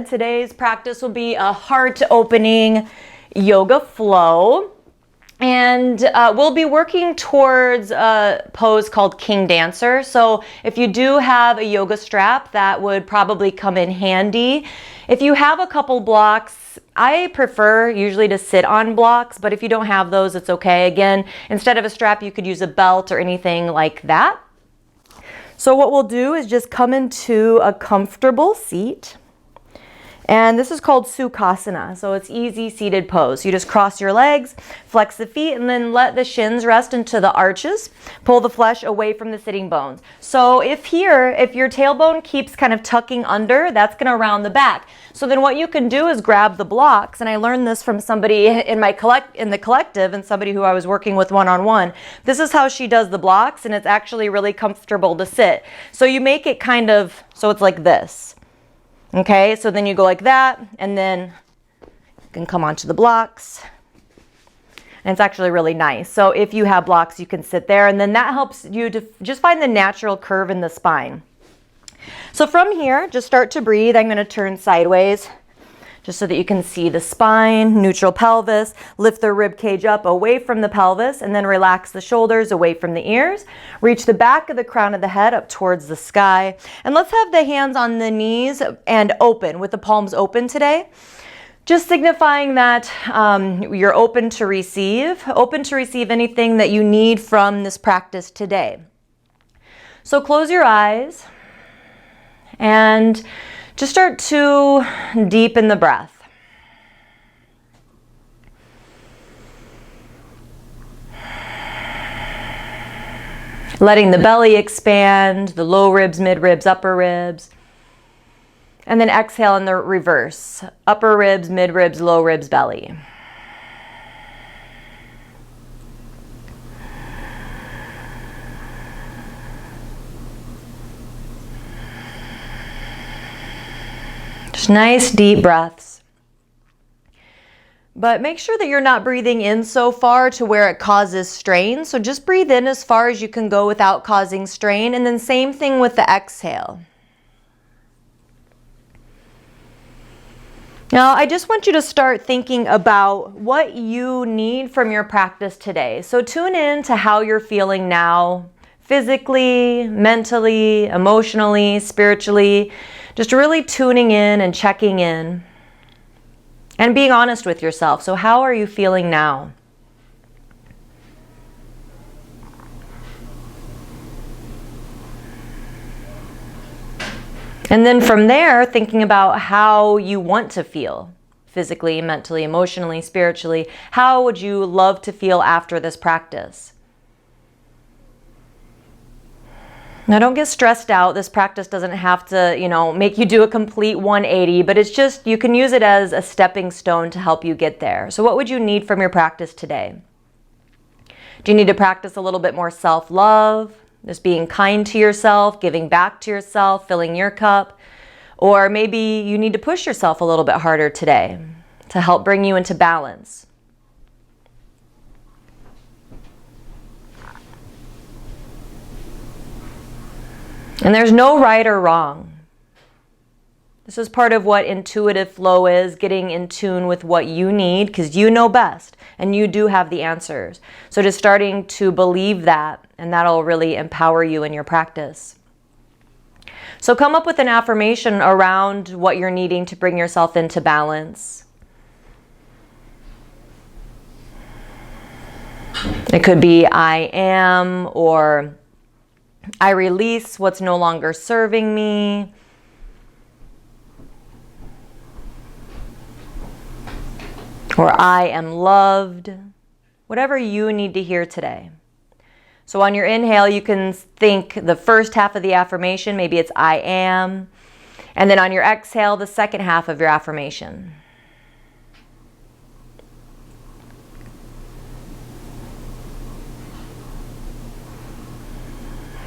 Today's practice will be a heart opening yoga flow, and we'll be working towards a pose called King Dancer. So if you do have a yoga strap, that would probably come in handy. If you have a couple blocks, I prefer usually to sit on blocks, but if you don't have those, it's okay. Again, instead of a strap, you could use a belt or anything like that. So what we'll do is just come into a comfortable seat. And this is called Sukhasana, so it's easy seated pose. You just cross your legs, flex the feet, and then let the shins rest into the arches. Pull the flesh away from the sitting bones. So if your tailbone keeps kind of tucking under, that's going to round the back. So then what you can do is grab the blocks, and I learned this from somebody in the collective and somebody who I was working with one-on-one. This is how she does the blocks, and it's actually really comfortable to sit. So you make it kind of, so it's like this. Okay, so then you go like that, and then you can come onto the blocks. And it's actually really nice. So if you have blocks, you can sit there, and then that helps you to just find the natural curve in the spine. So from here, just start to breathe. I'm going to turn sideways just so that you can see the spine, neutral pelvis. Lift the rib cage up away from the pelvis, and then relax the shoulders away from the ears. Reach the back of the crown of the head up towards the sky. And let's have the hands on the knees and open, with the palms open today. Just signifying that you're open to receive anything that you need from this practice today. So close your eyes and just start to deepen the breath. Letting the belly expand, the low ribs, mid ribs, upper ribs. And then exhale in the reverse. Upper ribs, mid ribs, low ribs, belly. Just nice deep breaths. But make sure that you're not breathing in so far to where it causes strain. So just breathe in as far as you can go without causing strain. And then same thing with the exhale. Now, I just want you to start thinking about what you need from your practice today. So tune in to how you're feeling now, physically, mentally, emotionally, spiritually. Just really tuning in and checking in and being honest with yourself. So how are you feeling now? And then from there, thinking about how you want to feel physically, mentally, emotionally, spiritually. How would you love to feel after this practice? Now, don't get stressed out. This practice doesn't have to, make you do a complete 180, but it's just, you can use it as a stepping stone to help you get there. So what would you need from your practice today? Do you need to practice a little bit more self-love? Just being kind to yourself, giving back to yourself, filling your cup? Or maybe you need to push yourself a little bit harder today to help bring you into balance. And there's no right or wrong. This is part of what intuitive flow is, getting in tune with what you need, because you know best and you do have the answers. So just starting to believe that, and that'll really empower you in your practice. So come up with an affirmation around what you're needing to bring yourself into balance. It could be I am, or I release what's no longer serving me. Or I am loved. Whatever you need to hear today. So on your inhale, you can think the first half of the affirmation, maybe it's I am. And then on your exhale, the second half of your affirmation.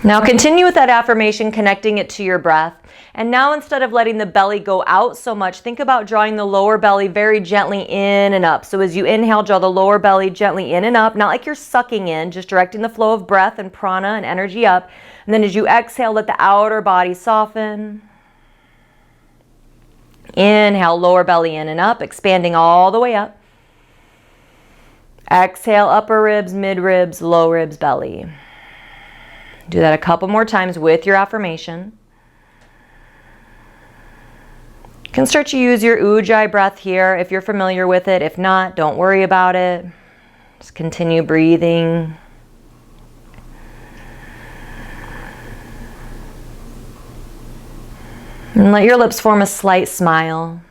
Now continue with that affirmation, connecting it to your breath. And now instead of letting the belly go out so much, think about drawing the lower belly very gently in and up. So as you inhale, draw the lower belly gently in and up, not like you're sucking in, just directing the flow of breath and prana and energy up. And then as you exhale, let the outer body soften. Inhale, lower belly in and up, expanding all the way up. Exhale, upper ribs, mid ribs, low ribs, belly. Do that a couple more times with your affirmation. You can start to use your ujjayi breath here if you're familiar with it. If not, don't worry about it. Just continue breathing. And let your lips form a slight smile,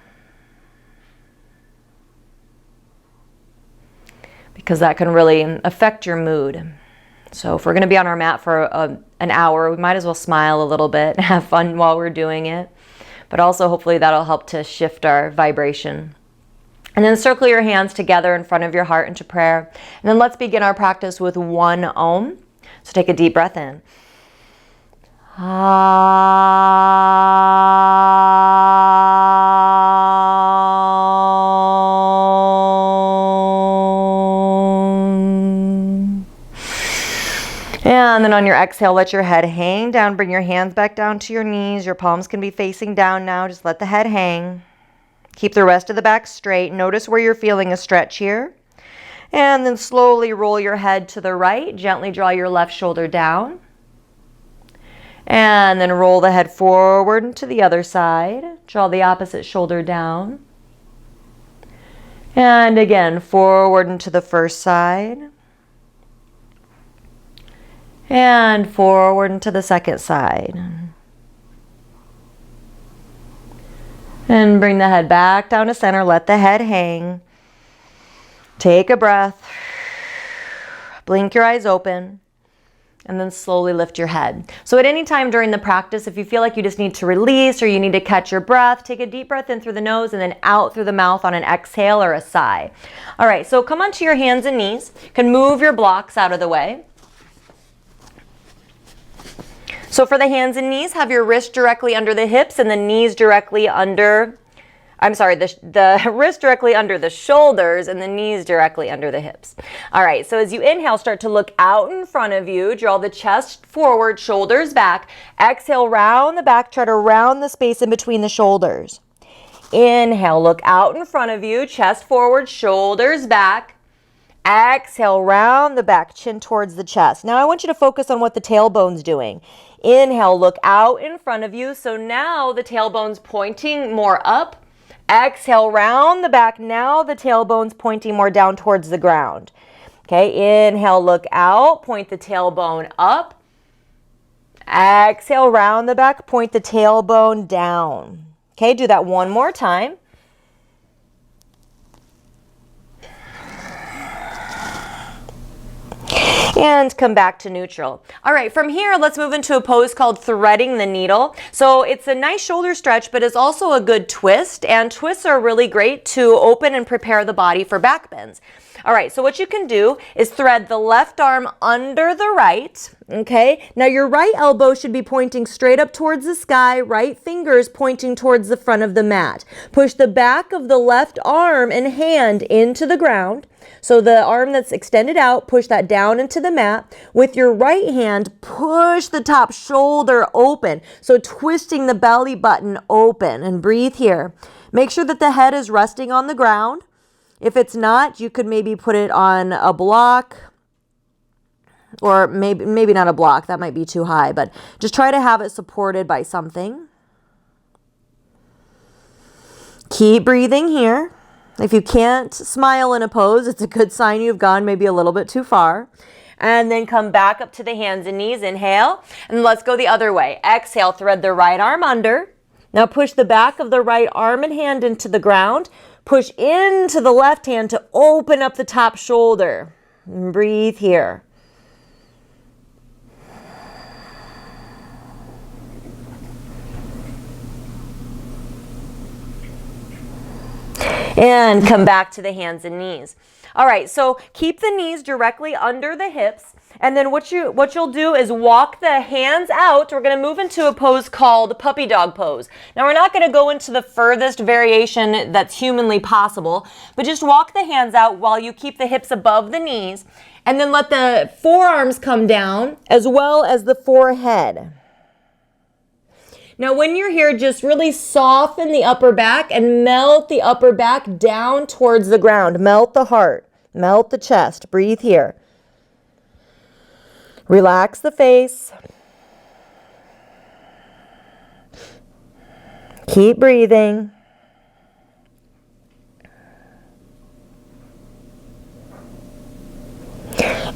because that can really affect your mood. So if we're going to be on our mat for an hour, we might as well smile a little bit and have fun while we're doing it. But also hopefully that'll help to shift our vibration. And then circle your hands together in front of your heart into prayer. And then let's begin our practice with one Om. So take a deep breath in. And then on your exhale, let your head hang down. Bring your hands back down to your knees. Your palms can be facing down now. Just let the head hang. Keep the rest of the back straight. Notice where you're feeling a stretch here. And then slowly roll your head to the right. Gently draw your left shoulder down. And then roll the head forward to the other side. Draw the opposite shoulder down. And again, forward into the first side. And forward into the second side. And bring the head back down to center. Let the head hang. Take a breath. Blink your eyes open. And then slowly lift your head. So at any time during the practice, if you feel like you just need to release or you need to catch your breath, take a deep breath in through the nose and then out through the mouth on an exhale or a sigh. All right, so come onto your hands and knees. You can move your blocks out of the way. So for the hands and knees, have your wrist directly under the hips and the knees directly under, the wrist directly under the shoulders and the knees directly under the hips. All right, so as you inhale, start to look out in front of you. Draw the chest forward, shoulders back. Exhale, round the back, try to round the space in between the shoulders. Inhale, look out in front of you, chest forward, shoulders back. Exhale, round the back, chin towards the chest. Now I want you to focus on what the tailbone's doing. Inhale, look out in front of you. So now the tailbone's pointing more up. Exhale, round the back. Now the tailbone's pointing more down towards the ground. Okay, inhale, look out, point the tailbone up. Exhale, round the back, point the tailbone down. Okay, do that one more time. And come back to neutral. All right, from here, let's move into a pose called threading the needle. So it's a nice shoulder stretch, but it's also a good twist. And twists are really great to open and prepare the body for back bends. All right, so what you can do is thread the left arm under the right, okay? Now your right elbow should be pointing straight up towards the sky, right fingers pointing towards the front of the mat. Push the back of the left arm and hand into the ground. So the arm that's extended out, push that down into the mat. With your right hand, push the top shoulder open. So twisting the belly button open, and breathe here. Make sure that the head is resting on the ground. If it's not, you could maybe put it on a block, or maybe not a block. That might be too high, but just try to have it supported by something. Keep breathing here. If you can't smile in a pose, it's a good sign you've gone maybe a little bit too far. And then come back up to the hands and knees. Inhale, and let's go the other way. Exhale, thread the right arm under. Now push the back of the right arm and hand into the ground. Push into the left hand to open up the top shoulder. And breathe here. And come back to the hands and knees. All right, so keep the knees directly under the hips. And then what you'll do is walk the hands out. We're going to move into a pose called puppy dog pose. Now we're not going to go into the furthest variation that's humanly possible, but just walk the hands out while you keep the hips above the knees, and then let the forearms come down as well as the forehead. Now, when you're here, just really soften the upper back and melt the upper back down towards the ground. Melt the heart, melt the chest. Breathe here. Relax the face. Keep breathing.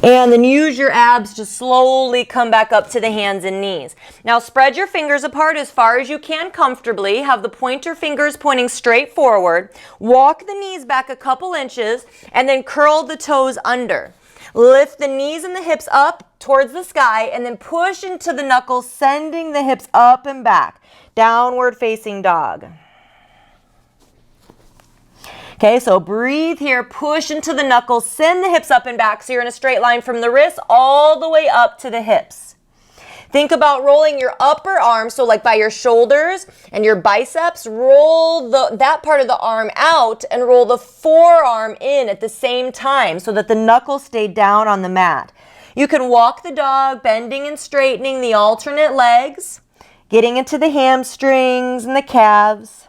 And then use your abs to slowly come back up to the hands and knees. Now spread your fingers apart as far as you can comfortably. Have the pointer fingers pointing straight forward. Walk the knees back a couple inches and then curl the toes under. Lift the knees and the hips up towards the sky and then push into the knuckles, sending the hips up and back. Downward facing dog. Okay, so breathe here, push into the knuckles, send the hips up and back so you're in a straight line from the wrists all the way up to the hips. Think about rolling your upper arm, so like by your shoulders and your biceps, roll that part of the arm out and roll the forearm in at the same time so that the knuckles stay down on the mat. You can walk the dog, bending and straightening the alternate legs, getting into the hamstrings and the calves.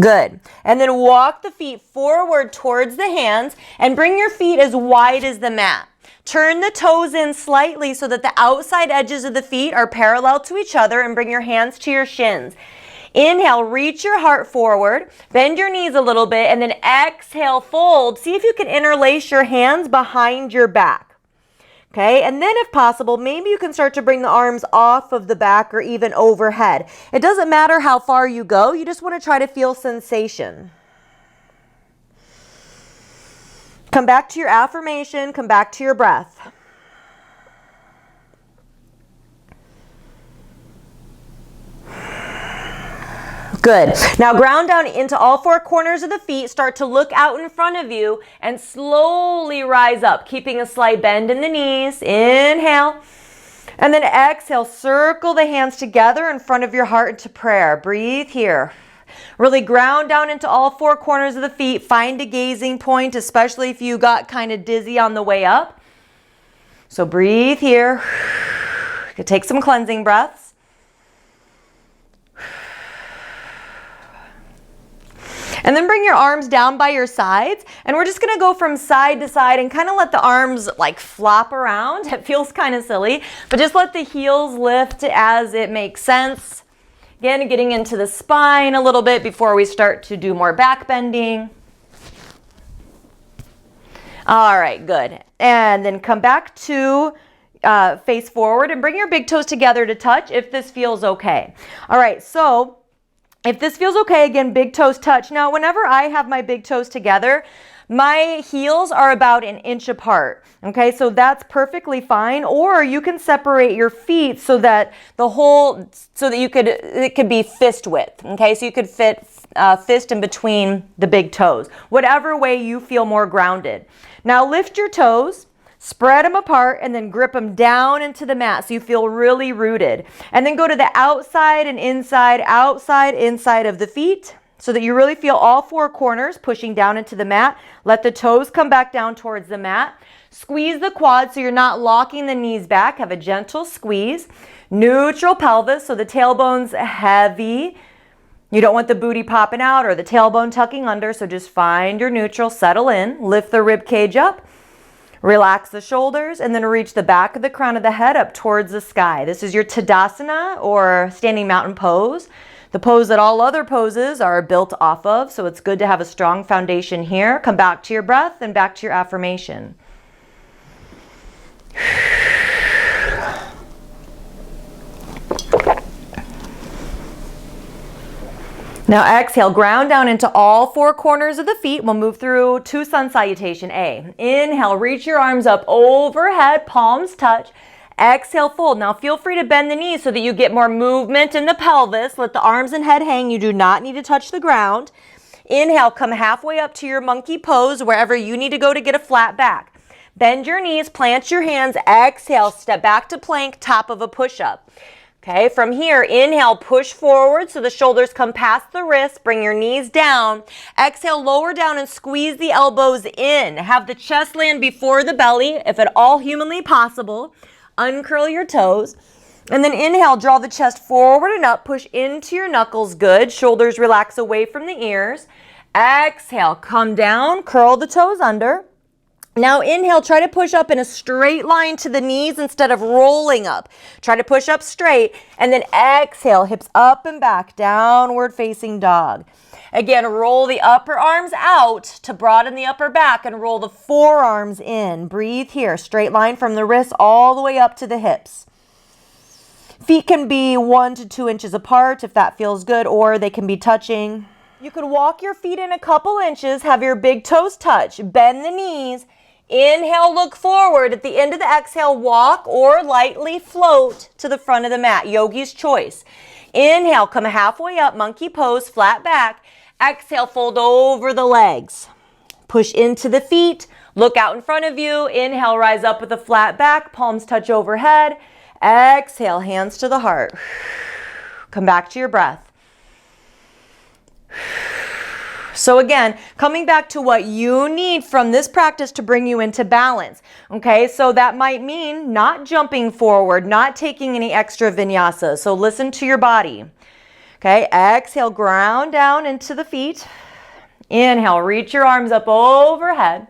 Good. And then walk the feet forward towards the hands and bring your feet as wide as the mat. Turn the toes in slightly so that the outside edges of the feet are parallel to each other and bring your hands to your shins. Inhale, reach your heart forward, bend your knees a little bit, and then exhale, fold. See if you can interlace your hands behind your back. Okay, and then if possible, maybe you can start to bring the arms off of the back or even overhead. It doesn't matter how far you go, you just want to try to feel sensation. Come back to your affirmation, come back to your breath. Good. Now ground down into all four corners of the feet. Start to look out in front of you and slowly rise up, keeping a slight bend in the knees. Inhale. And then exhale. Circle the hands together in front of your heart into prayer. Breathe here. Really ground down into all four corners of the feet. Find a gazing point, especially if you got kind of dizzy on the way up. So breathe here. You could take some cleansing breaths. And then bring your arms down by your sides, and we're just gonna go from side to side and kind of let the arms like flop around. It feels kind of silly, but just let the heels lift as it makes sense. Again, getting into the spine a little bit before we start to do more back bending. All right, good. And then come back to face forward and bring your big toes together to touch if this feels okay. All right, so if this feels okay, again, big toes touch. Now, whenever I have my big toes together, my heels are about an inch apart. Okay, so that's perfectly fine. Or you can separate your feet so that it could be fist width. Okay, so you could fit fist in between the big toes. Whatever way you feel more grounded. Now lift your toes. Spread them apart and then grip them down into the mat so you feel really rooted. And then go to the outside and inside of the feet so that you really feel all four corners pushing down into the mat. Let the toes come back down towards the mat. Squeeze the quads so you're not locking the knees back. Have a gentle squeeze. Neutral pelvis so the tailbone's heavy. You don't want the booty popping out or the tailbone tucking under, so just find your neutral, settle in, lift the rib cage up. Relax the shoulders and then reach the back of the crown of the head up towards the sky. This is your Tadasana or standing mountain pose, the pose that all other poses are built off of. So it's good to have a strong foundation here. Come back to your breath and back to your affirmation. Now exhale, ground down into all four corners of the feet. We'll move through to sun salutation A. Inhale, reach your arms up overhead, palms touch. Exhale, fold. Now feel free to bend the knees so that you get more movement in the pelvis. Let the arms and head hang. You do not need to touch the ground. Inhale, come halfway up to your monkey pose, wherever you need to go to get a flat back. Bend your knees, plant your hands. Exhale, step back to plank, top of a push-up. Okay, from here, inhale, push forward so the shoulders come past the wrists. Bring your knees down. Exhale, lower down and squeeze the elbows in. Have the chest land before the belly, if at all humanly possible. Uncurl your toes. And then inhale, draw the chest forward and up. Push into your knuckles. Good. Shoulders relax away from the ears. Exhale, come down, curl the toes under. Now inhale, try to push up in a straight line to the knees instead of rolling up. Try to push up straight, and then exhale, hips up and back, downward facing dog. Again, roll the upper arms out to broaden the upper back and roll the forearms in. Breathe here, straight line from the wrists all the way up to the hips. Feet can be 1 to 2 inches apart if that feels good, or they can be touching. You could walk your feet in a couple inches, have your big toes touch, bend the knees. Inhale, look forward. At the end of the exhale, walk or lightly float to the front of the mat. Yogi's choice. Inhale, come halfway up, monkey pose, flat back. Exhale, fold over the legs. Push into the feet. Look out in front of you. Inhale, rise up with a flat back. Palms touch overhead. Exhale, hands to the heart. Come back to your breath. So again, coming back to what you need from this practice to bring you into balance. Okay, so that might mean not jumping forward, not taking any extra vinyasa. So listen to your body. Okay, exhale, ground down into the feet. Inhale, reach your arms up overhead.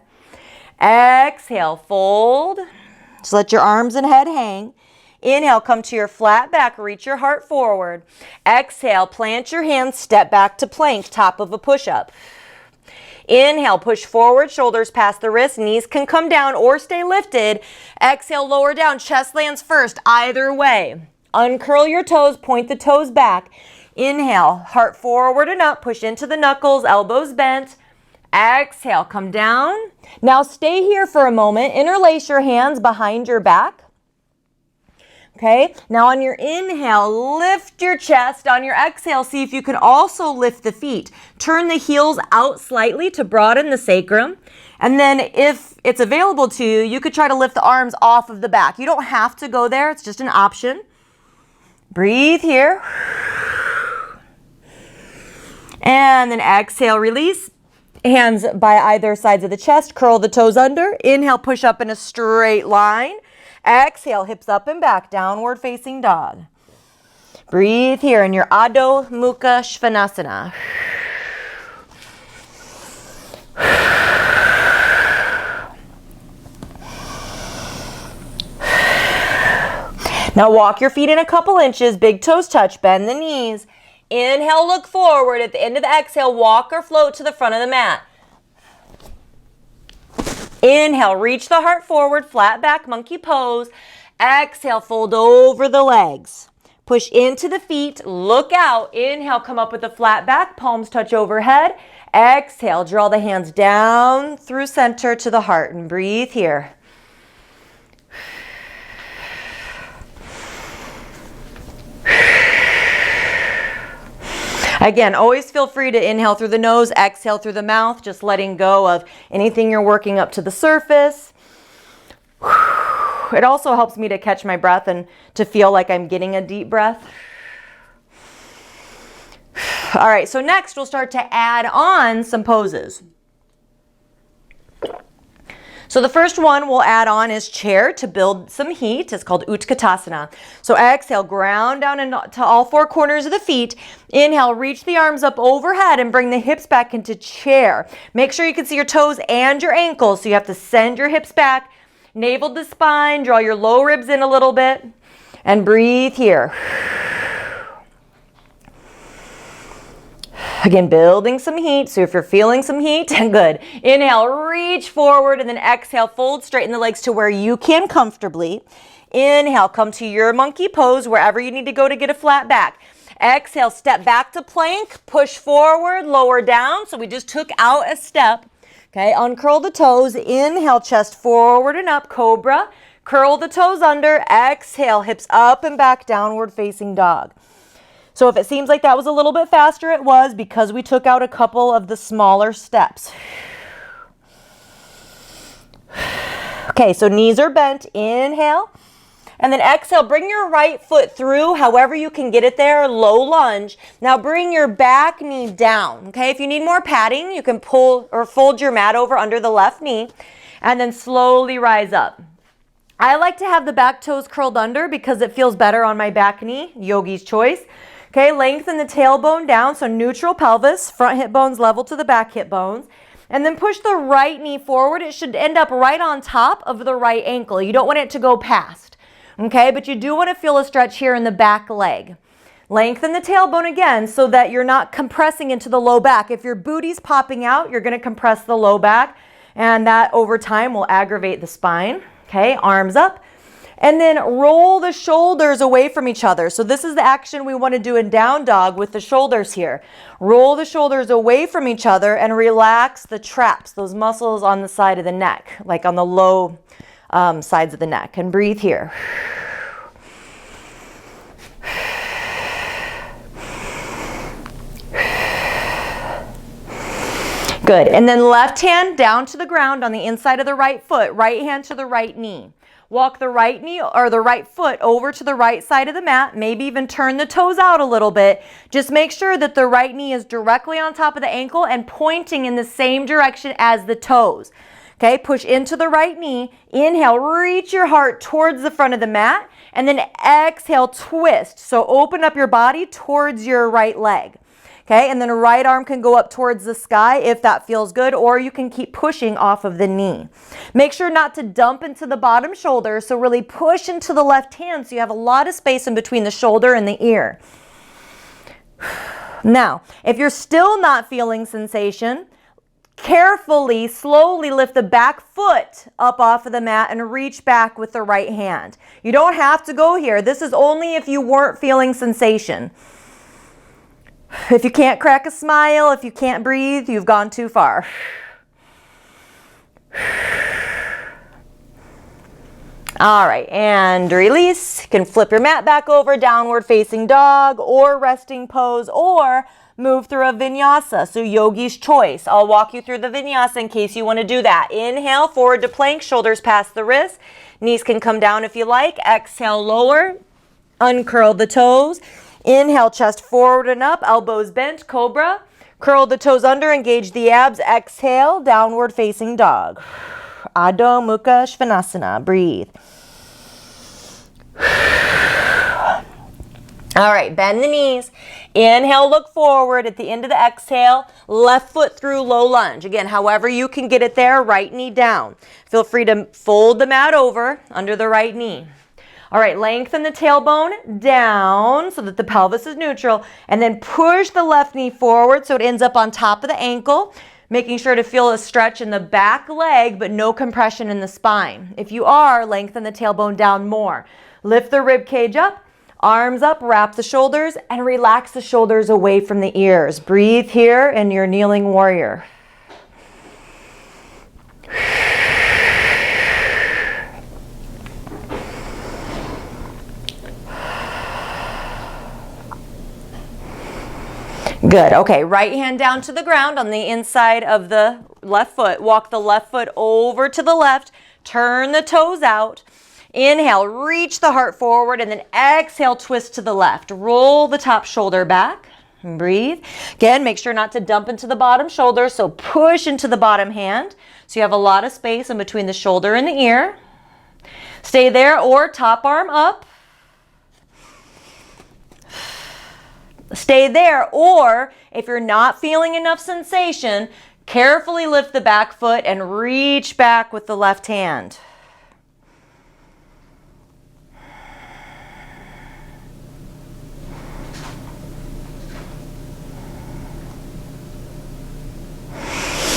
Exhale, fold. Just let your arms and head hang. Inhale, come to your flat back, reach your heart forward. Exhale, plant your hands, step back to plank, top of a push-up. Inhale, push forward, shoulders past the wrists, knees can come down or stay lifted. Exhale, lower down, chest lands first, either way. Uncurl your toes, point the toes back. Inhale, heart forward and up, push into the knuckles, elbows bent. Exhale, come down. Now stay here for a moment, interlace your hands behind your back. Okay, now on your inhale, lift your chest. On your exhale, see if you can also lift the feet. Turn the heels out slightly to broaden the sacrum. And then if it's available to you, you could try to lift the arms off of the back. You don't have to go there. It's just an option. Breathe here. And then exhale, release. Hands by either sides of the chest. Curl the toes under. Inhale, push up in a straight line. Exhale, hips up and back, downward facing dog. Breathe here in your Adho Mukha Svanasana. Now walk your feet in a couple inches, big toes touch, bend the knees. Inhale, look forward. At the end of the exhale, walk or float to the front of the mat. Inhale, reach the heart forward, flat back, monkey pose. Exhale, fold over the legs. Push into the feet, look out. Inhale, come up with a flat back, palms touch overhead. Exhale, draw the hands down through center to the heart and breathe here. Again, always feel free to inhale through the nose, exhale through the mouth, just letting go of anything you're working up to the surface. It also helps me to catch my breath and to feel like I'm getting a deep breath. All right, so next we'll start to add on some poses. So the first one we'll add on is chair to build some heat. It's called Utkatasana. So exhale, ground down into all four corners of the feet. Inhale, reach the arms up overhead and bring the hips back into chair. Make sure you can see your toes and your ankles. So you have to send your hips back, navel to spine, draw your low ribs in a little bit, and breathe here. Again, building some heat. So if you're feeling some heat, good. Inhale, reach forward, and then exhale, fold, straighten the legs to where you can comfortably. Inhale, come to your monkey pose, wherever you need to go to get a flat back. Exhale, step back to plank, push forward, lower down. So we just took out a step. Okay, uncurl the toes. Inhale, chest forward and up, cobra. Curl the toes under. Exhale, hips up and back, downward facing dog. So if it seems like that was a little bit faster, it was because we took out a couple of the smaller steps. Okay, so knees are bent. Inhale. And then exhale, bring your right foot through, however you can get it there, low lunge. Now bring your back knee down, okay? If you need more padding, you can pull or fold your mat over under the left knee and then slowly rise up. I like to have the back toes curled under because it feels better on my back knee, yogi's choice. Okay, lengthen the tailbone down, so neutral pelvis, front hip bones level to the back hip bones. And then push the right knee forward. It should end up right on top of the right ankle. You don't want it to go past. Okay, but you do want to feel a stretch here in the back leg. Lengthen the tailbone again so that you're not compressing into the low back. If your booty's popping out, you're going to compress the low back, and that over time will aggravate the spine. Okay, arms up. And then roll the shoulders away from each other. So this is the action we want to do in down dog with the shoulders here. Roll the shoulders away from each other and relax the traps, those muscles on the side of the neck, like on the low sides of the neck. And breathe here. Good. And then left hand down to the ground on the inside of the right foot, right hand to the right knee. Walk the right knee or the right foot over to the right side of the mat, maybe even turn the toes out a little bit. Just make sure that the right knee is directly on top of the ankle and pointing in the same direction as the toes. Okay, push into the right knee. Inhale, reach your heart towards the front of the mat, and then exhale, twist. So open up your body towards your right leg. Okay, and then a right arm can go up towards the sky if that feels good, or you can keep pushing off of the knee. Make sure not to dump into the bottom shoulder, so really push into the left hand so you have a lot of space in between the shoulder and the ear. Now, if you're still not feeling sensation, carefully, slowly lift the back foot up off of the mat and reach back with the right hand. You don't have to go here. This is only if you weren't feeling sensation. If you can't crack a smile, if you can't breathe, you've gone too far. All right, and release. You can flip your mat back over, downward facing dog or resting pose, or move through a vinyasa, so yogi's choice. I'll walk you through the vinyasa in case you want to do that. Inhale, forward to plank, shoulders past the wrists. Knees can come down if you like. Exhale, lower. Uncurl the toes. Inhale, chest forward and up, elbows bent, cobra. Curl the toes under, engage the abs. Exhale, downward facing dog. Adho Mukha Svanasana. Breathe. All right, bend the knees. Inhale, look forward. At the end of the exhale, left foot through low lunge. Again, however you can get it there, right knee down. Feel free to fold the mat over under the right knee. All right, lengthen the tailbone down so that the pelvis is neutral, and then push the left knee forward so it ends up on top of the ankle, making sure to feel a stretch in the back leg, but no compression in the spine. If you are, lengthen the tailbone down more. Lift the rib cage up, arms up, wrap the shoulders, and relax the shoulders away from the ears. Breathe here in your kneeling warrior. Good. Okay, right hand down to the ground on the inside of the left foot. Walk the left foot over to the left. Turn the toes out. Inhale, reach the heart forward, and then exhale, twist to the left. Roll the top shoulder back. Breathe. Again, make sure not to dump into the bottom shoulder, so push into the bottom hand. So you have a lot of space in between the shoulder and the ear. Stay there, or top arm up. Stay there, or if you're not feeling enough sensation, carefully lift the back foot and reach back with the left hand.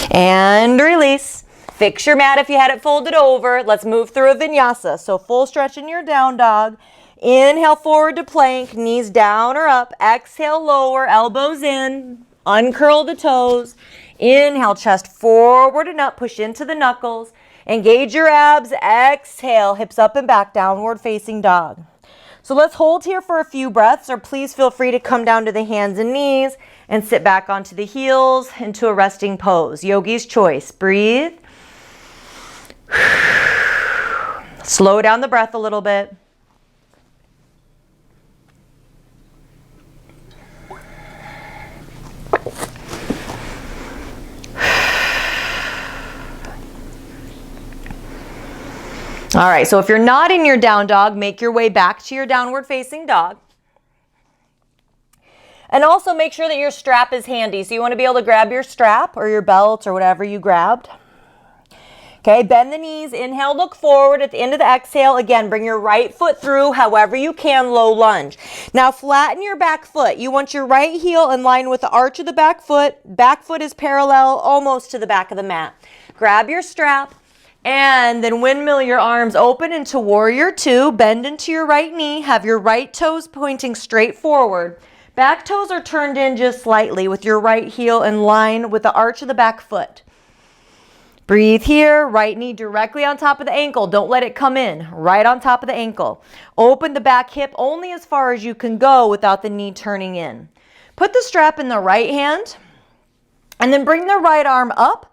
And release. Fix your mat if you had it folded over. Let's move through a vinyasa. So full stretch in your down dog. Inhale, forward to plank, knees down or up. Exhale, lower, elbows in. Uncurl the toes. Inhale, chest forward and up. Push into the knuckles. Engage your abs. Exhale, hips up and back, downward facing dog. So let's hold here for a few breaths, or please feel free to come down to the hands and knees and sit back onto the heels into a resting pose. Yogi's choice. Breathe. Slow down the breath a little bit. All right, so if you're not in your down dog, make your way back to your downward facing dog. And also make sure that your strap is handy. So you want to be able to grab your strap or your belt or whatever you grabbed. Okay, bend the knees. Inhale, look forward. At the end of the exhale, again, bring your right foot through however you can, low lunge. Now flatten your back foot. You want your right heel in line with the arch of the back foot. Back foot is parallel almost to the back of the mat. Grab your strap and then windmill your arms open into warrior two. Bend into your right knee. Have your right toes pointing straight forward. Back toes are turned in just slightly with your right heel in line with the arch of the back foot. Breathe here, right knee directly on top of the ankle. Don't let it come in, right on top of the ankle. Open the back hip only as far as you can go without the knee turning in. Put the strap in the right hand and then bring the right arm up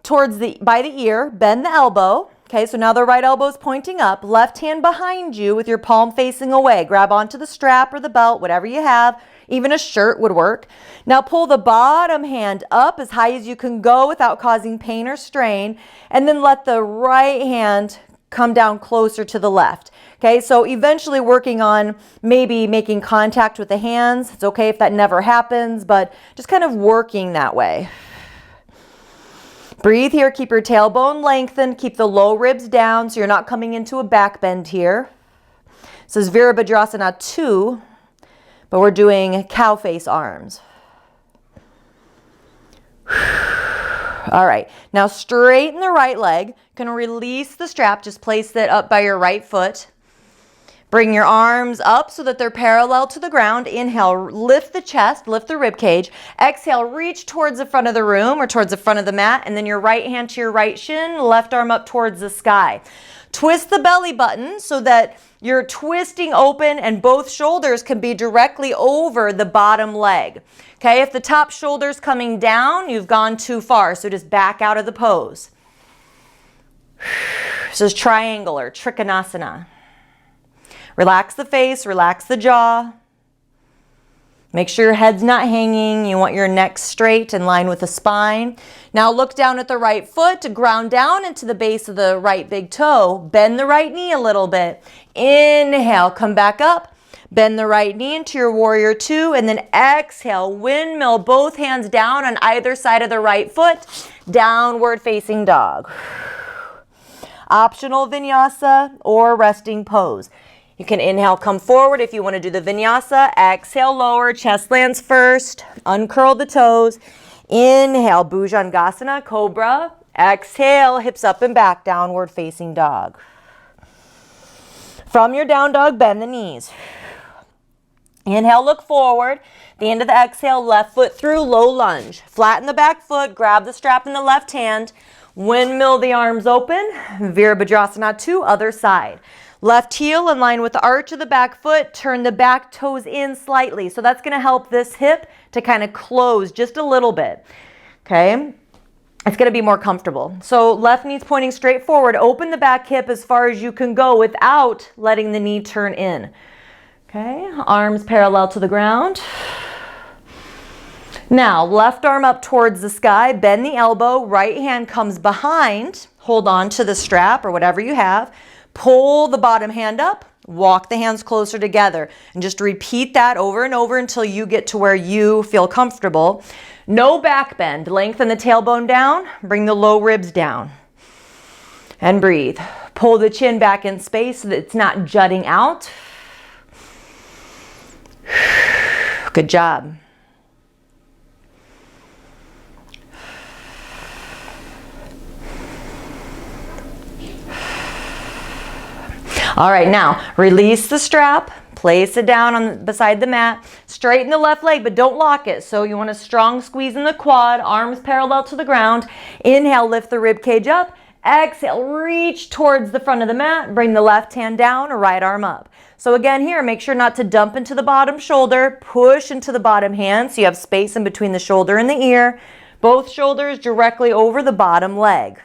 towards by the ear, bend the elbow. Okay, so now the right elbow is pointing up, left hand behind you with your palm facing away. Grab onto the strap or the belt, whatever you have. Even a shirt would work. Now pull the bottom hand up as high as you can go without causing pain or strain. And then let the right hand come down closer to the left. Okay, so eventually working on maybe making contact with the hands. It's okay if that never happens, but just kind of working that way. Breathe here, keep your tailbone lengthened, keep the low ribs down so you're not coming into a back bend here. This is Virabhadrasana 2, but we're doing cow face arms. All right, now straighten the right leg. You can release the strap, just place it up by your right foot. Bring your arms up so that they're parallel to the ground. Inhale, lift the chest, lift the rib cage. Exhale, reach towards the front of the room or towards the front of the mat, and then your right hand to your right shin, left arm up towards the sky. Twist the belly button so that you're twisting open and both shoulders can be directly over the bottom leg. Okay, if the top shoulder's coming down, you've gone too far, so just back out of the pose. This is triangle or trikonasana. Relax the face, relax the jaw. Make sure your head's not hanging. You want your neck straight in line with the spine. Now look down at the right foot to ground down into the base of the right big toe. Bend the right knee a little bit. Inhale, come back up. Bend the right knee into your warrior two, and then exhale, windmill both hands down on either side of the right foot. Downward facing dog. Optional vinyasa or resting pose. You can inhale, come forward if you want to do the vinyasa. Exhale, lower, chest lands first. Uncurl the toes. Inhale, bhujangasana, cobra. Exhale, hips up and back, downward facing dog. From your down dog, bend the knees. Inhale, look forward. The end of the exhale, left foot through, low lunge. Flatten the back foot, grab the strap in the left hand. Windmill the arms open. Virabhadrasana 2, other side. Left heel in line with the arch of the back foot. Turn the back toes in slightly. So that's going to help this hip to kind of close just a little bit. Okay? It's going to be more comfortable. So left knee's pointing straight forward. Open the back hip as far as you can go without letting the knee turn in. Okay? Arms parallel to the ground. Now, left arm up towards the sky. Bend the elbow. Right hand comes behind. Hold on to the strap or whatever you have. Pull the bottom hand up, walk the hands closer together, and just repeat that over and over until you get to where you feel comfortable. No back bend. Lengthen the tailbone down, bring the low ribs down, and breathe. Pull the chin back in space so that it's not jutting out. Good job. All right, now release the strap, place it down beside the mat, straighten the left leg, but don't lock it. So you want a strong squeeze in the quad, arms parallel to the ground. Inhale, lift the rib cage up. Exhale, reach towards the front of the mat, bring the left hand down, right arm up. So again here, make sure not to dump into the bottom shoulder, push into the bottom hand so you have space in between the shoulder and the ear. Both shoulders directly over the bottom leg.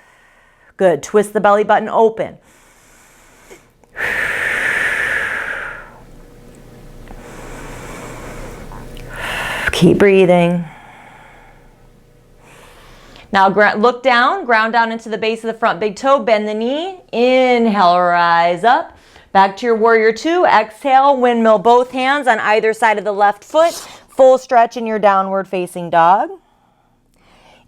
Good, twist the belly button open. Keep breathing. Now look down, ground down into the base of the front big toe, bend the knee, inhale, rise up. Back to your warrior two, exhale, windmill both hands on either side of the left foot, full stretch in your downward facing dog.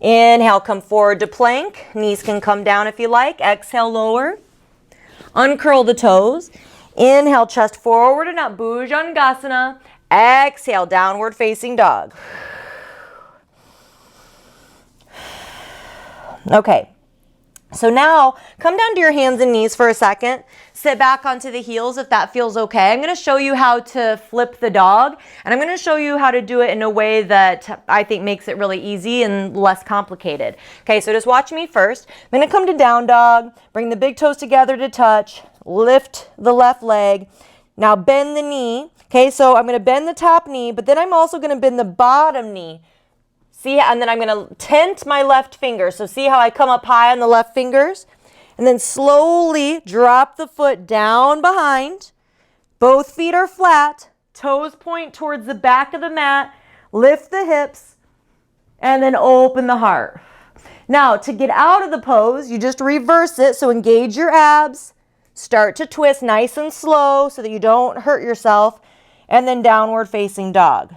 Inhale, come forward to plank, knees can come down if you like, exhale, lower. Uncurl the toes, inhale, chest forward and up, Bhujangasana, exhale, downward facing dog. Okay, so now come down to your hands and knees for a second. Sit back onto the heels if that feels okay. I'm going to show you how to flip the dog, and I'm going to show you how to do it in a way that I think makes it really easy and less complicated. Okay, so just watch me first. I'm going to come to down dog, bring the big toes together to touch, lift the left leg. Now bend the knee. Okay, so I'm going to bend the top knee, but then I'm also going to bend the bottom knee. See, and then I'm going to tent my left finger. So see how I come up high on the left fingers? And then slowly drop the foot down behind. Both feet are flat. Toes point towards the back of the mat. Lift the hips. And then open the heart. Now, to get out of the pose, you just reverse it. So engage your abs. Start to twist nice and slow so that you don't hurt yourself. And then downward facing dog.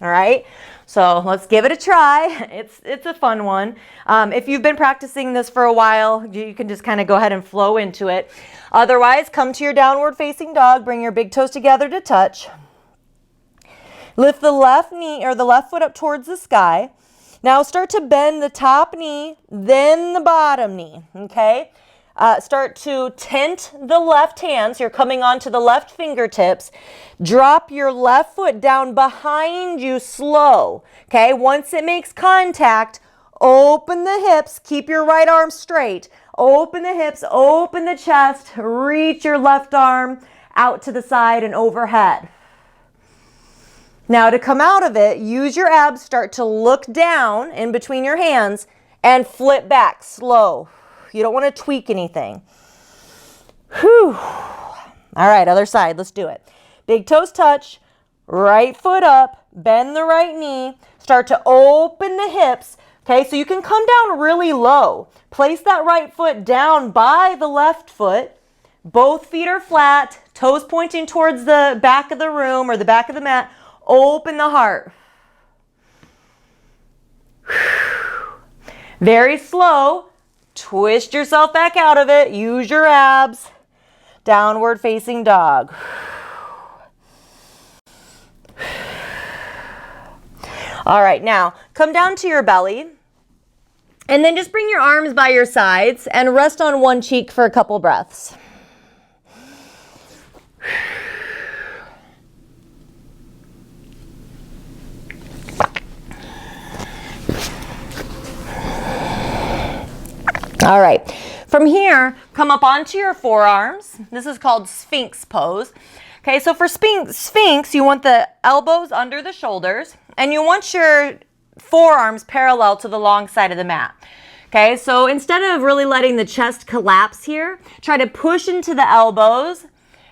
All right? So let's give it a try. It's a fun one. If you've been practicing this for a while, you can just kind of go ahead and flow into it. Otherwise, come to your downward facing dog. Bring your big toes together to touch. Lift the left knee or the left foot up towards the sky. Now start to bend the top knee, then the bottom knee. Okay? Start to tent the left hand, so you're coming onto the left fingertips. Drop your left foot down behind you slow. Okay, once it makes contact, open the hips, keep your right arm straight. Open the hips, open the chest, reach your left arm out to the side and overhead. Now to come out of it, use your abs, start to look down in between your hands and flip back slow. You don't want to tweak anything. Whew. All right, other side. Let's do it. Big toes touch. Right foot up. Bend the right knee. Start to open the hips. Okay, so you can come down really low. Place that right foot down by the left foot. Both feet are flat. Toes pointing towards the back of the room or the back of the mat. Open the heart. Very slow. Twist yourself back out of it. Use your abs. Downward facing dog. All right, now come down to your belly and then just bring your arms by your sides and rest on one cheek for a couple breaths. All right, from here, come up onto your forearms. This is called Sphinx pose. Okay, so for Sphinx, you want the elbows under the shoulders and you want your forearms parallel to the long side of the mat. Okay, so instead of really letting the chest collapse here, try to push into the elbows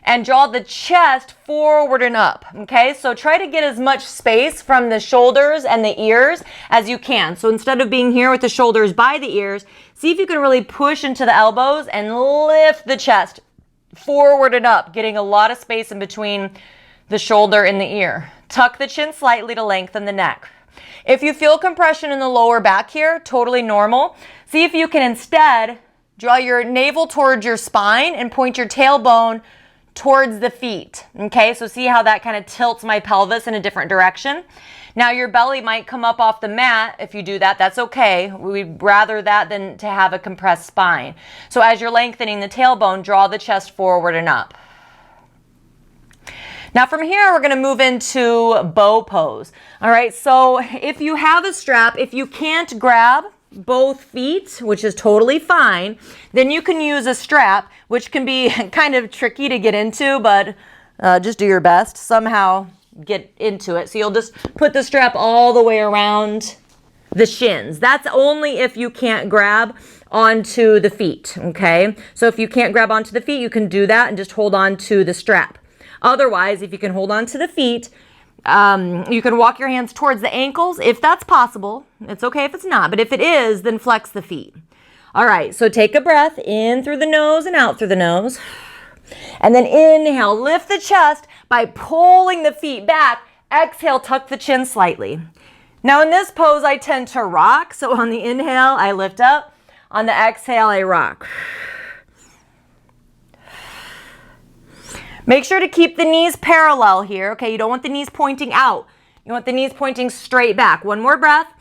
and draw the chest forward and up. Okay, so try to get as much space from the shoulders and the ears as you can. So instead of being here with the shoulders by the ears, see if you can really push into the elbows and lift the chest forward and up, getting a lot of space in between the shoulder and the ear. Tuck the chin slightly to lengthen the neck. If you feel compression in the lower back here, totally normal. See if you can instead draw your navel towards your spine and point your tailbone towards the feet. Okay, so see how that kind of tilts my pelvis in a different direction. Now your belly might come up off the mat. If you do that, that's okay. We'd rather that than to have a compressed spine. So as you're lengthening the tailbone, draw the chest forward and up. Now from here, we're going to move into bow pose. All right, so if you have a strap, if you can't grab both feet, which is totally fine, then you can use a strap, which can be kind of tricky to get into, but just do your best. Somehow get into it. So you'll just put the strap all the way around the shins. That's only if you can't grab onto the feet, okay? So if you can't grab onto the feet, you can do that and just hold on to the strap. Otherwise, if you can hold on to the feet, You can walk your hands towards the ankles if that's possible. It's okay if it's not, but if it is, then flex the feet. All right, so take a breath in through the nose and out through the nose. And then inhale, lift the chest by pulling the feet back. Exhale, tuck the chin slightly. Now in this pose, I tend to rock. So on the inhale, I lift up. On the exhale, I rock. Make sure to keep the knees parallel here. Okay, you don't want the knees pointing out. You want the knees pointing straight back. One more breath.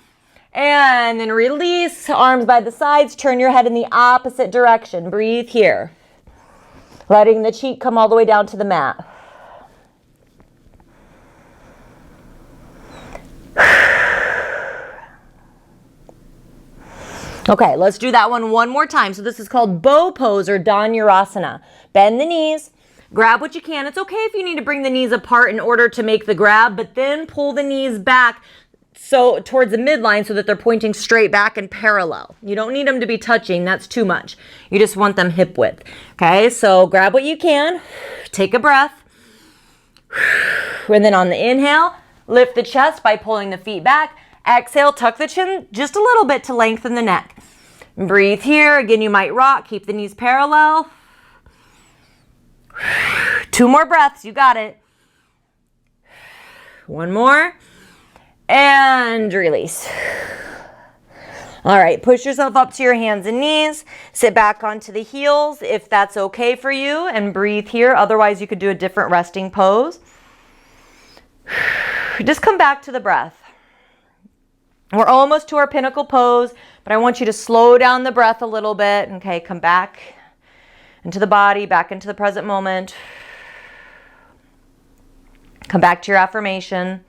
And then release, arms by the sides. Turn your head in the opposite direction. Breathe here. Letting the cheek come all the way down to the mat. Okay, let's do that one more time. So this is called bow pose or Natarajasana. Bend the knees, grab what you can. It's okay if you need to bring the knees apart in order to make the grab, but then pull the knees back so towards the midline so that they're pointing straight back and parallel. You don't need them to be touching. That's too much. You just want them hip width. Okay, so grab what you can. Take a breath. And then on the inhale, lift the chest by pulling the feet back. Exhale, tuck the chin just a little bit to lengthen the neck. Breathe here. Again, you might rock. Keep the knees parallel. 2 more breaths. You got it. 1 more. And release. All right, push yourself up to your hands and knees. Sit back onto the heels if that's okay for you, and breathe here. Otherwise, you could do a different resting pose. Just come back to the breath. We're almost to our pinnacle pose, but I want you to slow down the breath a little bit. Okay, come back into the body, back into the present moment. Come back to your affirmation.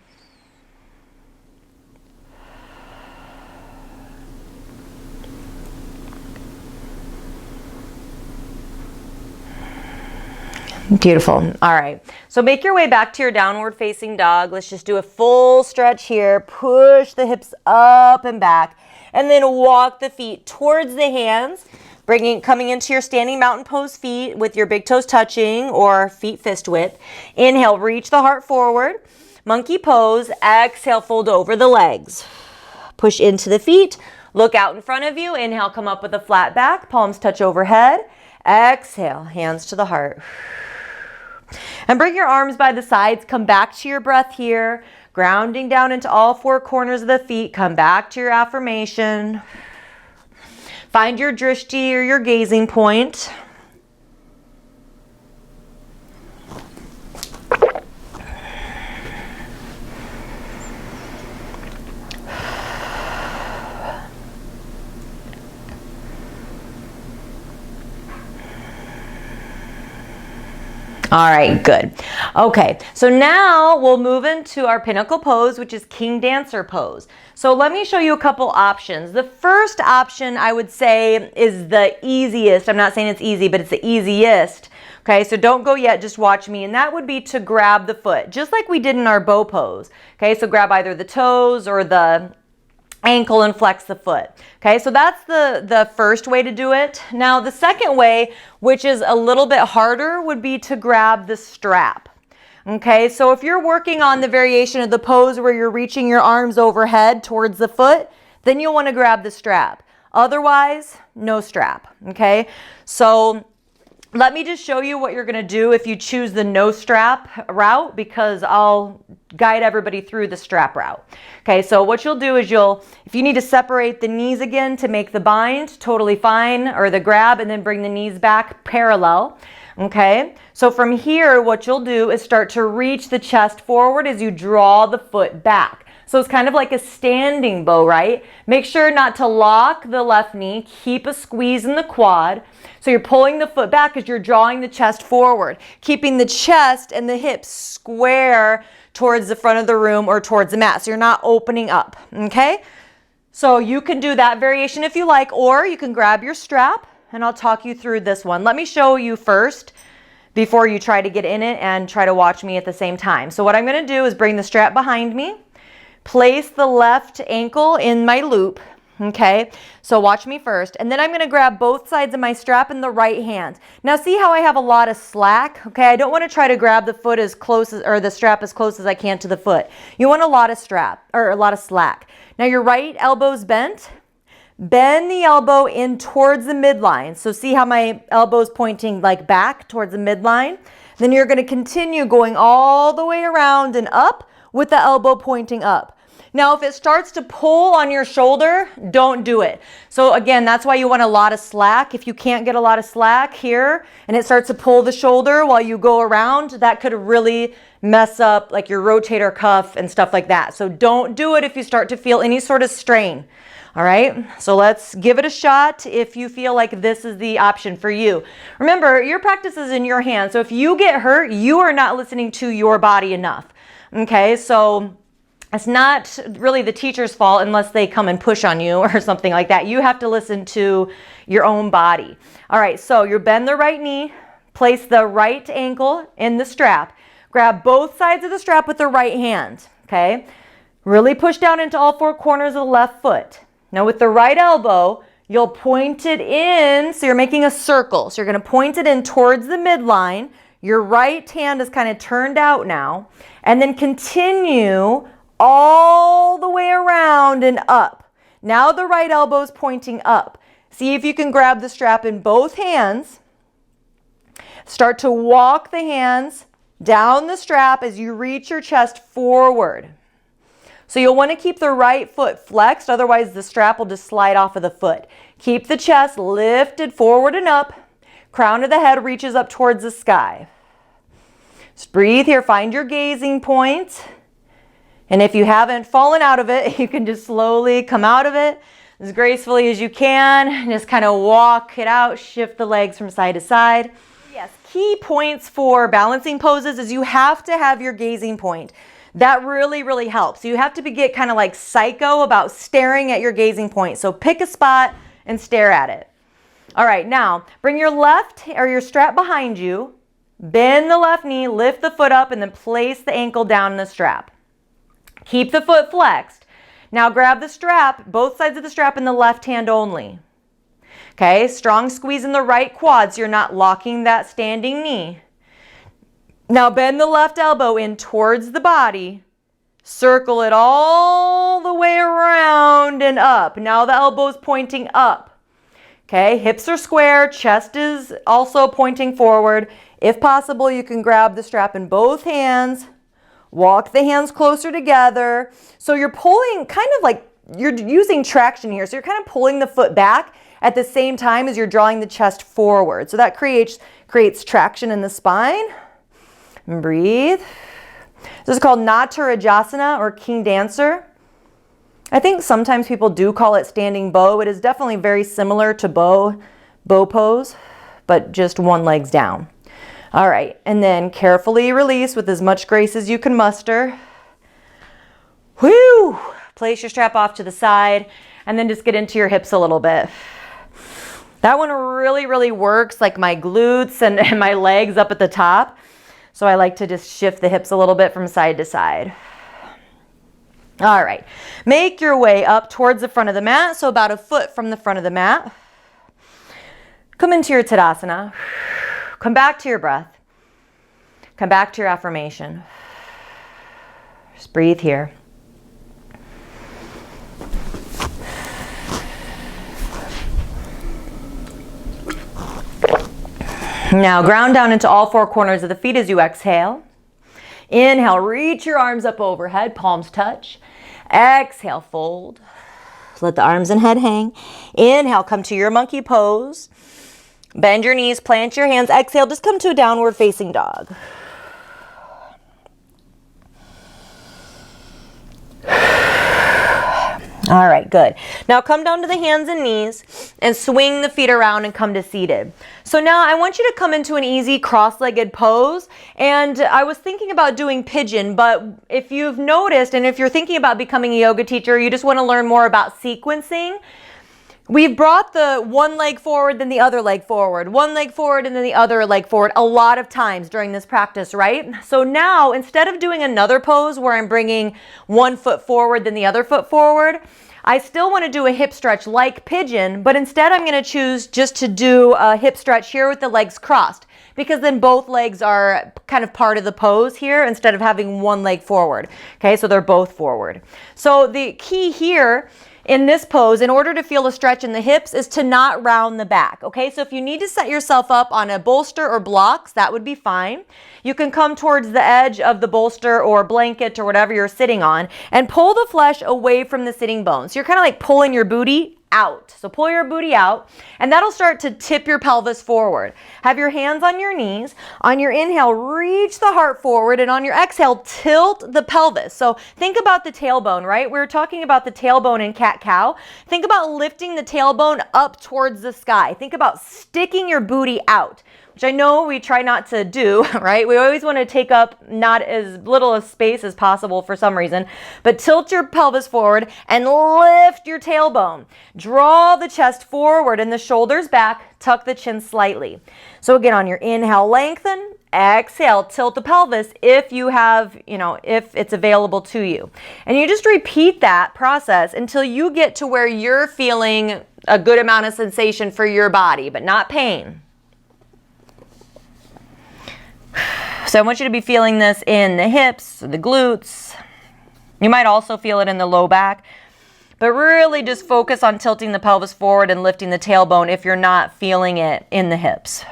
Beautiful. All right. So make your way back to your downward facing dog. Let's just do a full stretch here. Push the hips up and back, and then walk the feet towards the hands, coming into your standing mountain pose feet with your big toes touching or feet fist width. Inhale, reach the heart forward. Monkey pose. Exhale, fold over the legs. Push into the feet. Look out in front of you. Inhale, come up with a flat back. Palms touch overhead. Exhale, hands to the heart. And bring your arms by the sides. Come back to your breath here. Grounding down into all 4 corners of the feet. Come back to your affirmation. Find your drishti or your gazing point. All right, good. Okay, so now we'll move into our pinnacle pose, which is King Dancer pose. So let me show you a couple options. The first option I would say is the easiest. I'm not saying it's easy, but it's the easiest. Okay, so don't go yet, just watch me. And that would be to grab the foot, just like we did in our bow pose. Okay, so grab either the toes or the ankle and flex the foot. Okay, so that's the first way to do it. Now the second way, which is a little bit harder, would be to grab the strap. Okay, so if you're working on the variation of the pose where you're reaching your arms overhead towards the foot, then you'll want to grab the strap. Otherwise, no strap. Okay, so let me just show you what you're going to do if you choose the no strap route, because I'll guide everybody through the strap route. Okay, so what you'll do is if you need to separate the knees again to make the bind, totally fine, or the grab, and then bring the knees back parallel. Okay, so from here, what you'll do is start to reach the chest forward as you draw the foot back. So it's kind of like a standing bow, right? Make sure not to lock the left knee. Keep a squeeze in the quad. So you're pulling the foot back as you're drawing the chest forward, keeping the chest and the hips square towards the front of the room or towards the mat. So you're not opening up, okay? So you can do that variation if you like, or you can grab your strap, and I'll talk you through this one. Let me show you first before you try to get in it and try to watch me at the same time. So what I'm going to do is bring the strap behind me, place the left ankle in my loop, Okay, so watch me first. And then I'm going to grab both sides of my strap in the right hand. Now see how I have a lot of slack? Okay, I don't want to try to grab the foot as close as, or the strap as close as I can to the foot. You want a lot of strap, or a lot of slack. Now your right elbow's bent. Bend the elbow in towards the midline. So see how my elbow's pointing like back towards the midline? Then you're going to continue going all the way around and up with the elbow pointing up. Now, if it starts to pull on your shoulder, don't do it. So again, that's why you want a lot of slack. If you can't get a lot of slack here and it starts to pull the shoulder while you go around, that could really mess up like your rotator cuff and stuff like that. So don't do it if you start to feel any sort of strain. All right, so let's give it a shot if you feel like this is the option for you. Remember, your practice is in your hands. So if you get hurt, you are not listening to your body enough. Okay, so it's not really the teacher's fault unless they come and push on you or something like that. You have to listen to your own body. All right, so you bend the right knee, place the right ankle in the strap. Grab both sides of the strap with the right hand, okay? Really push down into all four corners of the left foot. Now with the right elbow, you'll point it in, so you're making a circle. So you're going to point it in towards the midline. Your right hand is kind of turned out now. And then continue all the way around and up. Now the right elbow is pointing up. See if you can grab the strap in both hands. Start to walk the hands down the strap as you reach your chest forward. So you'll want to keep the right foot flexed, otherwise the strap will just slide off of the foot. Keep the chest lifted forward and up. Crown of the head reaches up towards the sky. Just breathe here, find your gazing point. And if you haven't fallen out of it, you can just slowly come out of it as gracefully as you can. Just kind of walk it out, shift the legs from side to side. Yes, key points for balancing poses is you have to have your gazing point. That really, really helps. You have to get kind of like psycho about staring at your gazing point. So pick a spot and stare at it. All right, now bring your left or your strap behind you, bend the left knee, lift the foot up, and then place the ankle down in the strap. Keep the foot flexed. Now grab the strap, both sides of the strap in the left hand only. Okay, strong squeeze in the right quad so you're not locking that standing knee. Now bend the left elbow in towards the body. Circle it all the way around and up. Now the elbow's pointing up. Okay, hips are square, chest is also pointing forward. If possible, you can grab the strap in both hands. Walk the hands closer together. So you're pulling kind of like you're using traction here. So you're kind of pulling the foot back at the same time as you're drawing the chest forward. So that creates traction in the spine. And breathe. This is called Natarajasana or King Dancer. I think sometimes people do call it standing bow. It is definitely very similar to bow pose, but just one leg's down. All right, and then carefully release with as much grace as you can muster. Whew! Place your strap off to the side and then just get into your hips a little bit. That one really, really works like my glutes and my legs up at the top. So I like to just shift the hips a little bit from side to side. All right, make your way up towards the front of the mat, so about a foot from the front of the mat. Come into your Tadasana. Come back to your breath. Come back to your affirmation. Just breathe here. Now ground down into all four corners of the feet as you exhale. Inhale, reach your arms up overhead, palms touch. Exhale, fold. Let the arms and head hang. Inhale, come to your monkey pose. Bend your knees, plant your hands. Exhale, just come to a downward facing dog. All right, good. Now come down to the hands and knees and swing the feet around and come to seated. So now I want you to come into an easy cross-legged pose. And I was thinking about doing pigeon, but if you've noticed, and if you're thinking about becoming a yoga teacher, you just want to learn more about sequencing, we've brought the one leg forward, then the other leg forward, one leg forward, and then the other leg forward a lot of times during this practice, right? So now, instead of doing another pose where I'm bringing one foot forward, then the other foot forward, I still want to do a hip stretch like pigeon, but instead I'm going to choose just to do a hip stretch here with the legs crossed, because then both legs are kind of part of the pose here instead of having one leg forward. Okay, so they're both forward. So the key here in this pose, in order to feel a stretch in the hips, is to not round the back. Okay, so if you need to set yourself up on a bolster or blocks, that would be fine. You can come towards the edge of the bolster or blanket or whatever you're sitting on and pull the flesh away from the sitting bones. So you're kind of like pulling your booty out. So pull your booty out, and that'll start to tip your pelvis forward. Have your hands on your knees. On your inhale, reach the heart forward, and on your exhale, tilt the pelvis. So think about the tailbone, right? We were talking about the tailbone in cat-cow. Think about lifting the tailbone up towards the sky. Think about sticking your booty out, which I know we try not to do, right? We always want to take up not as little of space as possible for some reason, but tilt your pelvis forward and lift your tailbone. Draw the chest forward and the shoulders back, tuck the chin slightly. So again, on your inhale, lengthen, exhale, tilt the pelvis if you have, if it's available to you. And you just repeat that process until you get to where you're feeling a good amount of sensation for your body, but not pain. So I want you to be feeling this in the hips, the glutes. You might also feel it in the low back, but really just focus on tilting the pelvis forward and lifting the tailbone if you're not feeling it in the hips.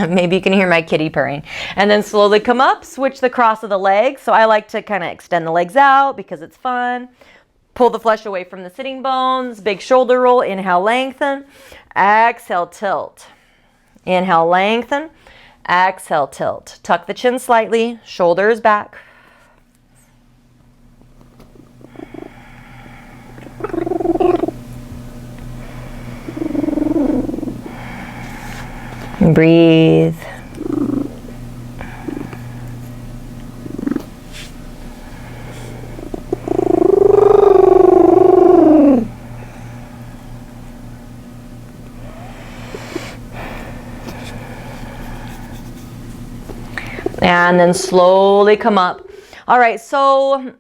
Maybe you can hear my kitty purring. And then slowly come up, switch the cross of the legs. So I like to kind of extend the legs out because it's fun. Pull the flesh away from the sitting bones. Big shoulder roll. Inhale, lengthen. Exhale, tilt. Inhale, lengthen. Exhale, tilt. Tuck the chin slightly. Shoulders back. Breathe. And then slowly come up. All right, so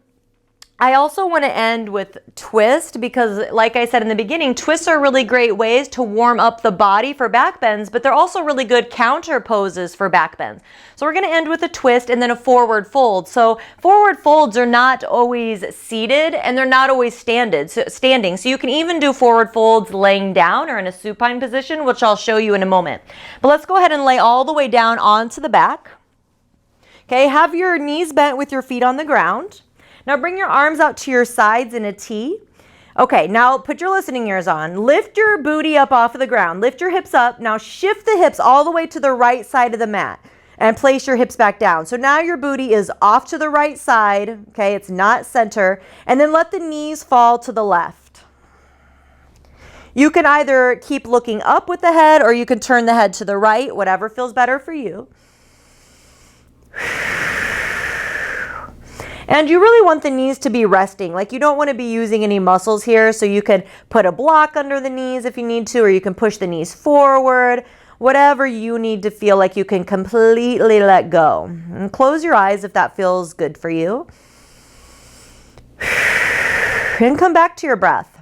I also want to end with twist because, like I said in the beginning, twists are really great ways to warm up the body for back bends, but they're also really good counter poses for back bends. So we're going to end with a twist and then a forward fold. So forward folds are not always seated and they're not always standing. So you can even do forward folds laying down or in a supine position, which I'll show you in a moment. But let's go ahead and lay all the way down onto the back. Okay, have your knees bent with your feet on the ground. Now bring your arms out to your sides in a T. Okay, now put your listening ears on. Lift your booty up off of the ground. Lift your hips up. Now shift the hips all the way to the right side of the mat and place your hips back down. So now your booty is off to the right side. Okay, it's not center. And then let the knees fall to the left. You can either keep looking up with the head or you can turn the head to the right, whatever feels better for you. And you really want the knees to be resting. Like you don't want to be using any muscles here. So you can put a block under the knees if you need to, or you can push the knees forward, whatever you need to feel like you can completely let go. And close your eyes if that feels good for you. And come back to your breath.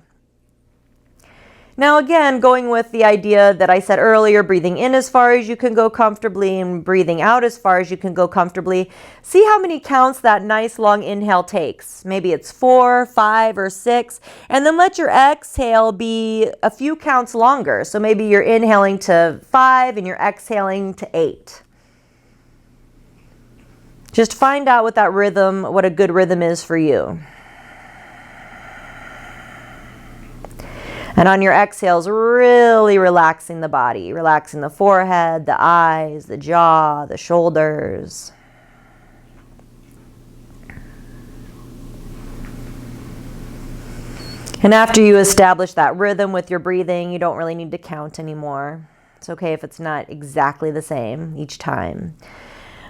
Now again, going with the idea that I said earlier, breathing in as far as you can go comfortably and breathing out as far as you can go comfortably. See how many counts that nice long inhale takes. Maybe it's 4, 5, or 6. And then let your exhale be a few counts longer. So maybe you're inhaling to 5 and you're exhaling to 8. Just find out what that rhythm, what a good rhythm is for you. And on your exhales, really relaxing the body, relaxing the forehead, the eyes, the jaw, the shoulders. And after you establish that rhythm with your breathing, you don't really need to count anymore. It's okay if it's not exactly the same each time.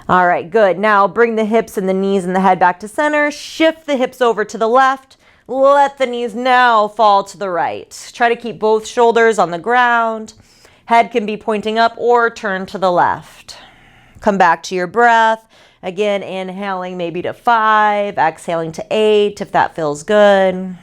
All right, good. Now bring the hips and the knees and the head back to center. Shift the hips over to the left. Let the knees now fall to the right. Try to keep both shoulders on the ground. Head can be pointing up or turn to the left. Come back to your breath Again, inhaling maybe to 5, exhaling to 8 if that feels good.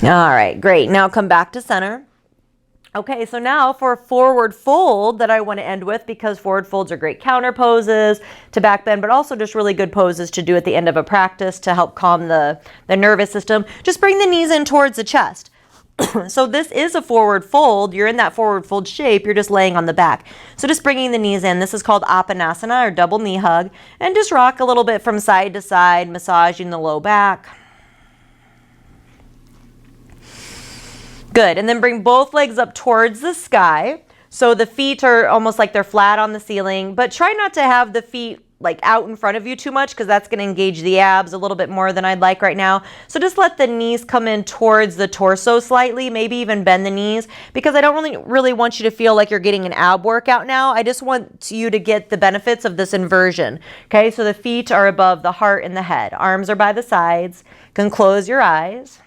All right, great. Now come back to center. Okay, so now for a forward fold that I want to end with, because forward folds are great counter poses to back bend, but also just really good poses to do at the end of a practice to help calm the nervous system. Just bring the knees in towards the chest. So this is a forward fold. You're in that forward fold shape. You're just laying on the back. So just bringing the knees in. This is called Apanasana, or double knee hug. And just rock a little bit from side to side, massaging the low back. Good. And then bring both legs up towards the sky. So the feet are almost like they're flat on the ceiling, but try not to have the feet like out in front of you too much, because that's going to engage the abs a little bit more than I'd like right now. So just let the knees come in towards the torso slightly, maybe even bend the knees, because I don't really want you to feel like you're getting an ab workout now. I just want you to get the benefits of this inversion. Okay, so the feet are above the heart and the head. Arms are by the sides. You can close your eyes.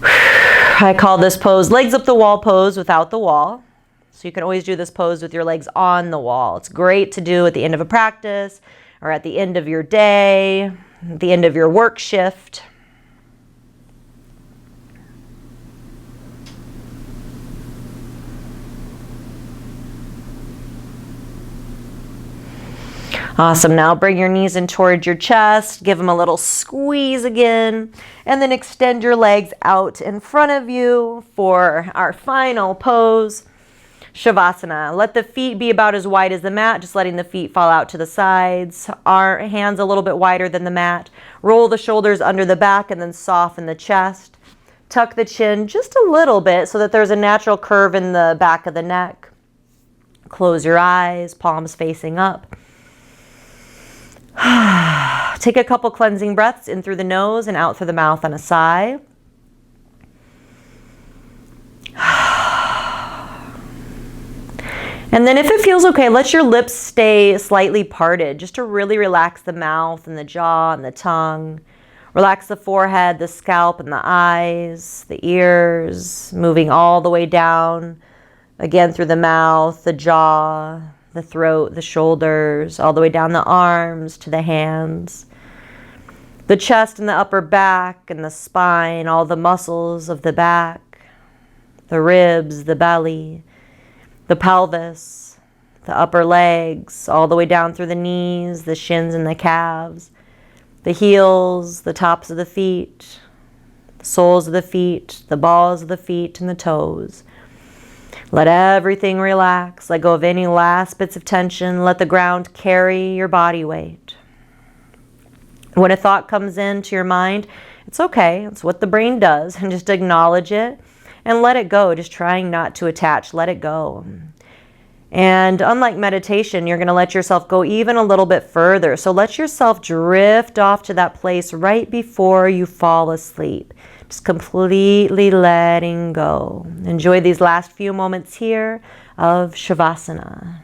I call this pose legs up the wall pose without the wall. So you can always do this pose with your legs on the wall. It's great to do at the end of a practice, or at the end of your day, at the end of your work shift. Awesome. Now bring your knees in towards your chest. Give them a little squeeze again. And then extend your legs out in front of you for our final pose, Shavasana. Let the feet be about as wide as the mat, just letting the feet fall out to the sides. Our hands a little bit wider than the mat. Roll the shoulders under the back and then soften the chest. Tuck the chin just a little bit so that there's a natural curve in the back of the neck. Close your eyes, palms facing up. Take a couple cleansing breaths in through the nose and out through the mouth on a sigh. And then if it feels okay, let your lips stay slightly parted just to really relax the mouth and the jaw and the tongue. Relax the forehead, the scalp and the eyes, the ears, moving all the way down, again through the mouth, the jaw, the throat, the shoulders, all the way down the arms to the hands, the chest and the upper back and the spine, all the muscles of the back, the ribs, the belly, the pelvis, the upper legs, all the way down through the knees, the shins and the calves, the heels, the tops of the feet, the soles of the feet, the balls of the feet and the toes. Let everything relax. Let go of any last bits of tension. Let the ground carry your body weight. When a thought comes into your mind, it's okay. It's what the brain does. And just acknowledge it and let it go. Just trying not to attach. Let it go. And unlike meditation, you're going to let yourself go even a little bit further. So let yourself drift off to that place right before you fall asleep. Just completely letting go. Enjoy these last few moments here of Shavasana.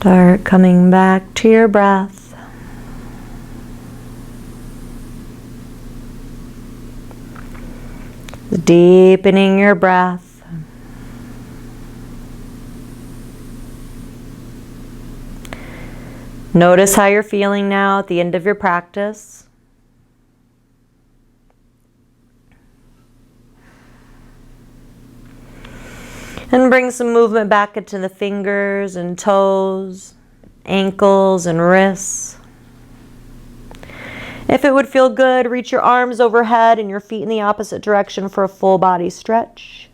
Start coming back to your breath. Deepening your breath. Notice how you're feeling now at the end of your practice. And bring some movement back into the fingers and toes, ankles and wrists. If it would feel good, reach your arms overhead and your feet in the opposite direction for a full body stretch.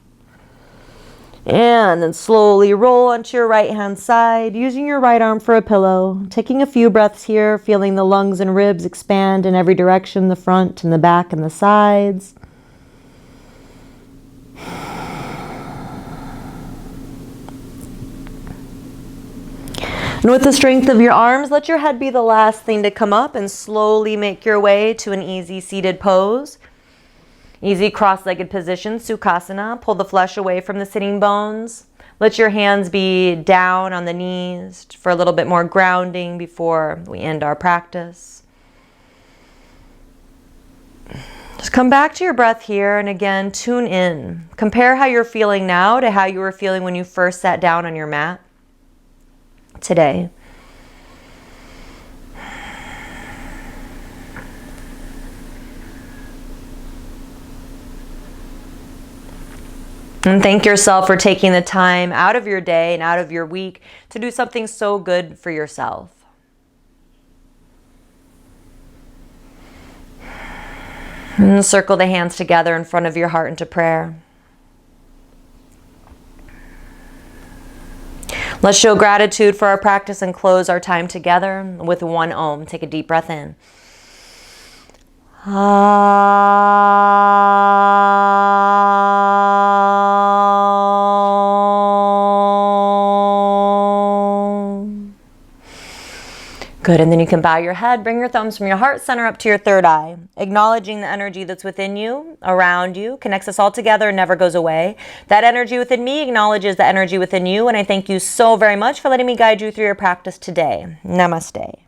And then slowly roll onto your right hand side, using your right arm for a pillow. Taking a few breaths here, feeling the lungs and ribs expand in every direction, the front and the back and the sides. And with the strength of your arms, let your head be the last thing to come up and slowly make your way to an easy seated pose. Easy cross-legged position, Sukhasana. Pull the flesh away from the sitting bones. Let your hands be down on the knees for a little bit more grounding before we end our practice. Just come back to your breath here and again, tune in. Compare how you're feeling now to how you were feeling when you first sat down on your mat today. And thank yourself for taking the time out of your day and out of your week to do something so good for yourself. And circle the hands together in front of your heart into prayer. Let's show gratitude for our practice and close our time together with one Om. Take a deep breath in. Good, and then you can bow your head, bring your thumbs from your heart center up to your third eye, acknowledging the energy that's within you, around you, connects us all together and never goes away. That energy within me acknowledges the energy within you, and I thank you so very much for letting me guide you through your practice today. Namaste.